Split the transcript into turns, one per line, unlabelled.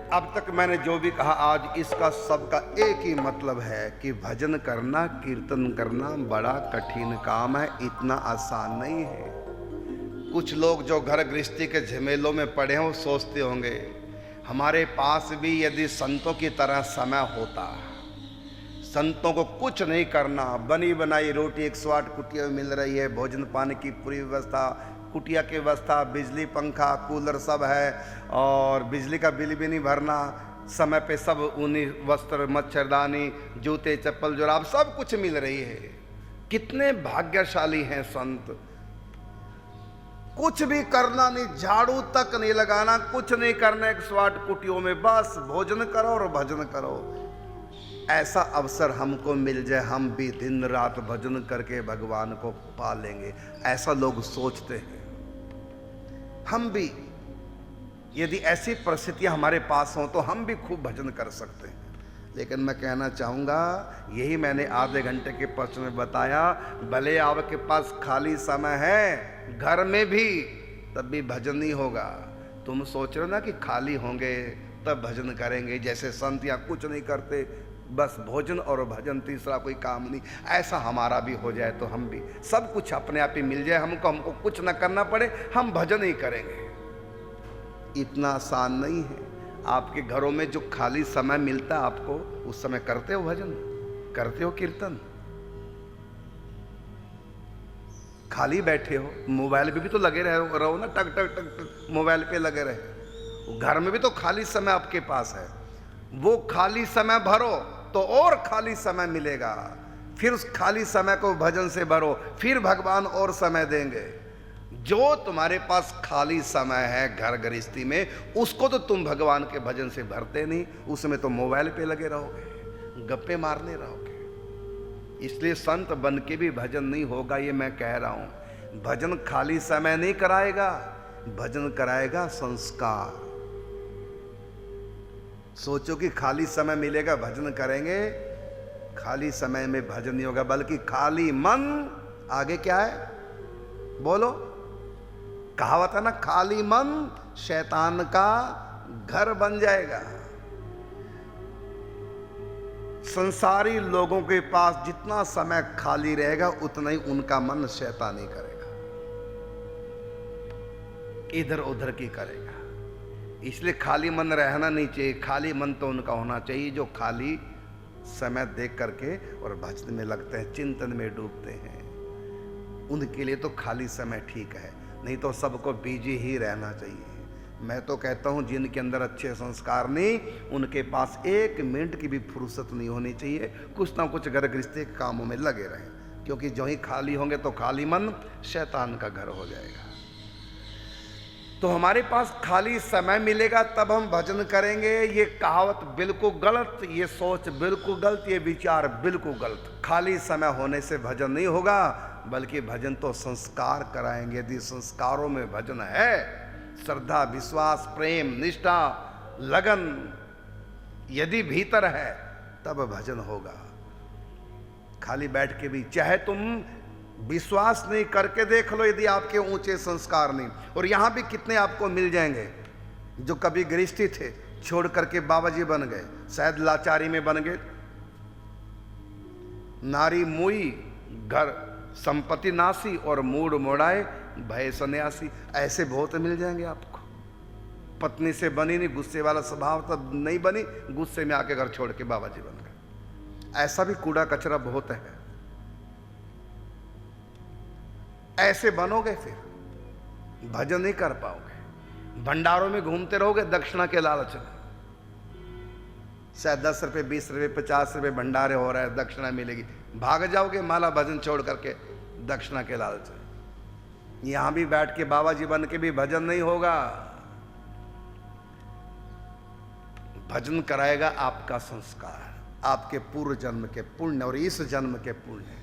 अब तक मैंने जो भी कहा आज इसका सबका एक ही मतलब है कि भजन करना, कीर्तन करना बड़ा कठिन काम है, इतना आसान नहीं है। कुछ लोग जो घर गृहस्थी के झमेलों में पड़े हैं वो सोचते होंगे हमारे पास भी यदि संतों की तरह समय होता, संतों को कुछ नहीं करना, बनी बनाई रोटी 108 कुटिया में मिल रही है, भोजन पानी की पूरी व्यवस्था, कुटिया की व्यवस्था, बिजली पंखा कूलर सब है, और बिजली का बिल भी नहीं भरना, समय पे सब ऊनी वस्त्र मच्छरदानी जूते चप्पल जुराब सब कुछ मिल रही है। कितने भाग्यशाली हैं संत। कुछ भी करना नहीं, झाड़ू तक नहीं लगाना, कुछ नहीं करना, 108 कुटियों में बस भोजन करो और भजन करो। ऐसा अवसर हमको मिल जाए, हम भी दिन रात भजन करके भगवान को पा लेंगे, ऐसा लोग सोचते हैं। हम भी यदि ऐसी परिस्थितियां हमारे पास हों तो हम भी खूब भजन कर सकते हैं। लेकिन मैं कहना चाहूँगा, यही मैंने आधे घंटे के प्रश्न में बताया, भले आपके पास खाली समय है घर में भी, तब भी भजन नहीं होगा। तुम सोच रहे हो ना कि खाली होंगे तब भजन करेंगे, जैसे संत यहाँ कुछ नहीं करते, बस भोजन और भजन, तीसरा कोई काम नहीं। ऐसा हमारा भी हो जाए तो हम भी सब कुछ अपने आप ही मिल जाए, हमको कुछ ना करना पड़े, हम भजन ही करेंगे। इतना आसान नहीं है। आपके घरों में जो खाली समय मिलता है आपको, उस समय करते हो भजन, करते हो कीर्तन? खाली बैठे हो, मोबाइल पे भी तो लगे रहो ना, टक टक टक टक मोबाइल पे लगे रहे। घर में भी तो खाली समय आपके पास है, वो खाली समय भरो तो और खाली समय मिलेगा, फिर उस खाली समय को भजन से भरो, फिर भगवान और समय देंगे। जो तुम्हारे पास खाली समय है घर गृहस्थी में, उसको तो तुम भगवान के भजन से भरते नहीं, उसमें तो मोबाइल पे लगे रहोगे, गप्पे मारने रहोगे। इसलिए संत बन के भी भजन नहीं होगा, ये मैं कह रहा हूं। भजन खाली समय नहीं कराएगा, भजन कराएगा संस्कार। सोचो कि खाली समय मिलेगा भजन करेंगे, खाली समय में भजन नहीं होगा, बल्कि खाली मन, आगे क्या है बोलो, कहावत है ना, खाली मन शैतान का घर बन जाएगा। संसारी लोगों के पास जितना समय खाली रहेगा उतना ही उनका मन शैतानी करेगा, इधर उधर की करेगा। इसलिए खाली मन रहना नहीं चाहिए। खाली मन तो उनका होना चाहिए जो खाली समय देख करके और भजन में लगते हैं, चिंतन में डूबते हैं। उनके लिए तो खाली समय ठीक है, नहीं तो सबको बिजी ही रहना चाहिए। मैं तो कहता हूँ जिनके अंदर अच्छे संस्कार नहीं, उनके पास 1 मिनट की भी फुर्सत नहीं होनी चाहिए, कुछ ना कुछ घर गृहस्थी के कामों में लगे रहें, क्योंकि जो ही खाली होंगे तो खाली मन शैतान का घर हो जाएगा। तो हमारे पास खाली समय मिलेगा तब हम भजन करेंगे। ये कहावत बिल्कुल गलत, ये सोच बिल्कुल गलत, ये विचार बिल्कुल गलत। खाली समय होने से भजन नहीं होगा, बल्कि भजन तो संस्कार कराएंगे। यदि संस्कारों में भजन है, श्रद्धा विश्वास प्रेम निष्ठा लगन यदि भीतर है, तब भजन होगा। खाली बैठ के भी, चाहे तुम विश्वास नहीं करके देख लो, यदि आपके ऊंचे संस्कार नहीं, और यहां भी कितने आपको मिल जाएंगे जो कभी गृहस्थी थे, छोड़ करके बाबा जी बन गए, शायद लाचारी में बन गए, नारी मुई घर संपत्ति नासी और मूड मोड़ाए भय सन्यासी। ऐसे बहुत मिल जाएंगे आपको। पत्नी से बनी नहीं, गुस्से वाला स्वभाव तब नहीं बनी, गुस्से में आके घर छोड़ के बाबा जी बन गए। ऐसा भी कूड़ा कचरा बहुत है। ऐसे बनोगे फिर भजन नहीं कर पाओगे। भंडारों में घूमते रहोगे दक्षिणा के लालच में, शायद 10 रुपये 20 रुपये 50 रुपये भंडारे हो रहा है, दक्षिणा मिलेगी, भाग जाओगे माला भजन छोड़ करके दक्षिणा के लालच में। यहां भी बैठ के बाबा जी बन के भी भजन नहीं होगा। भजन कराएगा आपका संस्कार, आपके पूर्व जन्म के पुण्य और इस जन्म के पुण्य।